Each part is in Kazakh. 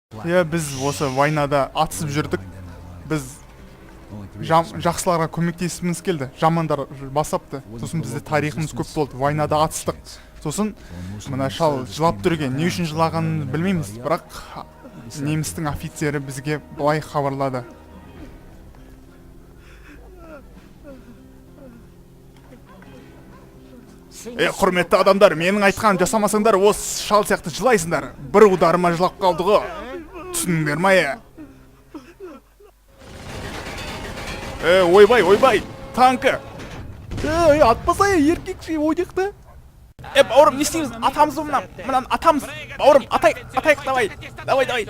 Біз осы войнада атысып жүрдік. Біз жақсыларға көмектесіміз келді. Жамандар басапты. Сосын бізде тарихымыз көп болды. Войнада атыстық. Сосын мына шал жылап түрген. Не үшін жылағанын білмейміз. Бірақ немістің офицері бізге былай хабарлады. Құрметті адамдар, менің айтқан жасамасаңдар, осы шал сияқты жылайсыңдар. Бір ударыма жылап қалды ғой. Түсіндіңдер ма? Ойбай, танкі. Атпасай, еркекші ойдеқті. Бауырым, не істейміз? Атамыз мұнан атамыз. Бауырым, атайық, давай.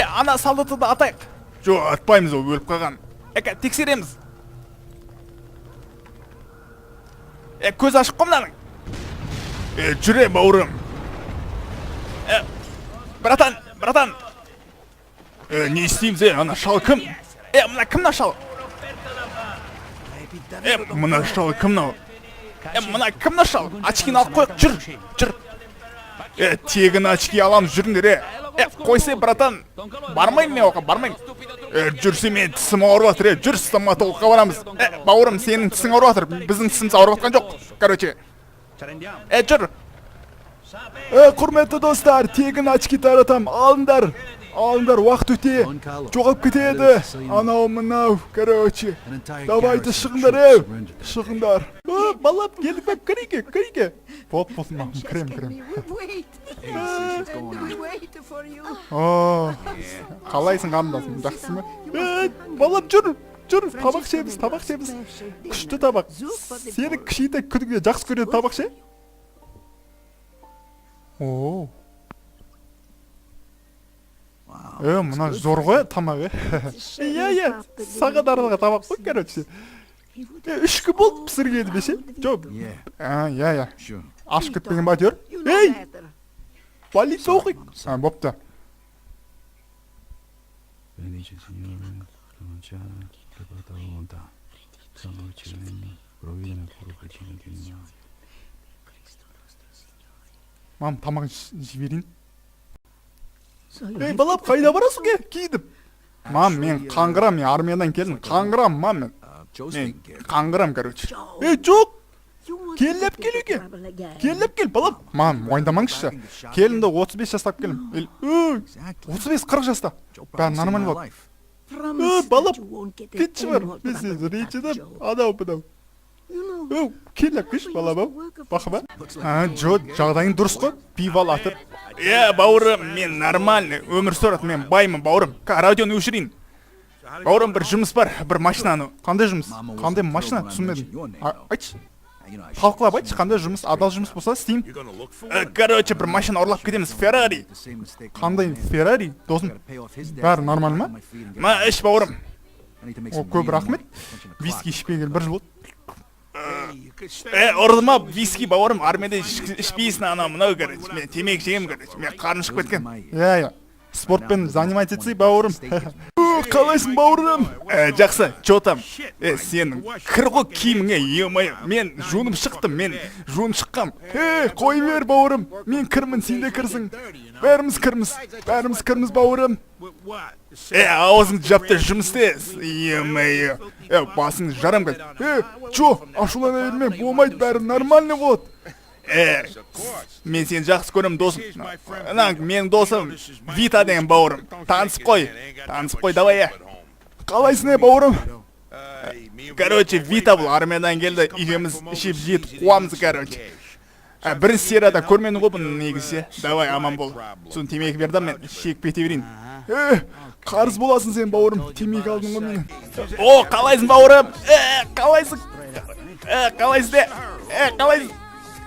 Ана солдатты да атайық. Жоқ, атпаймыз, ол өліп қалған. Тексереміз. Көз ашық қомданың. Жүре, бауырым. Братан. Не істейміз, ана шал кім? Мұна кімна шал? Мұна шал кімна? Мұна кімна шал? Очкин алып қойық, жүр. Тегін очки аламыз, жүріңдер. Қойсы, братан. Бармайым мен оқа, бармайым. Жүрсе мен тісім ауырып атыр, жүр стоматологқа барамыз. Бауырым, сенің тісің ауырып атыр, біздің тісіміз ауырып атқан жоқ. Короче. Жүр. Құрметті достар, тегін очки таратам, алыңдар, уақыт өте, жоғалып кетеді. Анау, короче. Давайте шығыңдар. Балап, келдік бәк, кірейке. Болсын мағым, крем. Қалайсың қамдасың, жақсы ма? Балап, жүр, табақ шебіз. Күшті табақ. Сені кішейті күдіге жақсы көреді табақ ше? Мұна зор ғой тамағы. Сағат аралға табақ қой, короче. Үшкі болды пісіргеді бесе? Жоқ. Ашық кетпеген ба дер? Полиция оқиқ. Бопты. Мам, тамағын жіберейін. Балап, қайда барасың ке? Кейдіп. Мам, мен қаңғырам, мен армиядан келдім. Қаңғырам, мам, мен қаңғырам, короче. Жоқ! Келіп келуге. Келіп кел, балап. Мам, ойындамаңызшы. Келінді 35 жастап келім. 35-40 жаста. Бәрі нормаль болды. Балап, кетші бар. Бесі рейчедіп, адау-бұдау. Келіп кеш, балап, бақы ба? Жоқ, жағдайың дұрыс қой. Пивал атып. Бауырым, мен нормальный. Өмір сұрат, мен баймын, бауырым. Радионы өшірейін. Бауырым, бір жұмыс бар, бір машинаны. Қандай жұмыс? Қандай машина? Түсінмедім. Айтшы. Қалқылап айтшы, қандай жұмыс, адал жұмыс болса істейм. Короче, бір машина ұрлап кетеміз, Феррари. Қандай Феррари? Досым, бәрі нормаль ма? Ма, іш, бауырым. Көп рахмет. Виски ішпегел бір жыл болды. Ұрдыма виски, бауырым, армияда ішпейсін ана мұнау, короче. Мен темек жегем, короче. Мен қарны шығып кеткен. Спортпен занимать етсей, бауырым. Қалайсың, бауырым? Жақсы, чо там? Сен кіргі киіміңе, емай. Мен жуынып шыққам. Қой бер, бауырым. Мен кірмін, сен де кірсің. Бәріміз кірміз, бауырым. Ауызыңды жапты жұмыстес. Емай. Басың жарам қайд. Чо, ашулана берме, болмайды, бәрі нормальный болады. Мен сен жақсы көрім, досым. Менің досым Вита деген бауырым. Танысып қой, давай. Қалайсың, бауырым? Короче, Вита бұл армиядан келді. Үйгеміз ішіп жетіп қуамыз, короче. Бірінші серияда көрмені ғой бұның негізі. Давай, аман бол. Соны темекі бердім, мен шек бете берейін. Қарыз боласың сен, бауырым. Темекі алдың ғой менің. Қалайсың, бауырым? Қалайсың?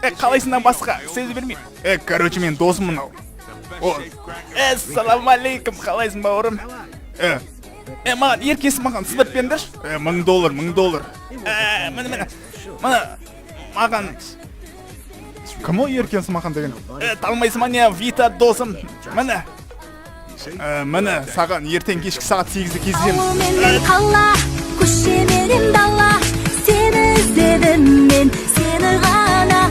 Қалайсыңдан басқа, сөзі бермей. Короче, мен досым мұнау. Салам алейкум, қалайсың, бауырым? Маған, еркесі маған сызбат беріңдерші. $1000. Маған... Кім о еркесі маған деген? Талмайсың ма не, Вита досым. Міне, саған ертең кешкі сағат 8-де кездесеміз. Менен қала, көшемерім дала, сені іздедім мен, сені ғана.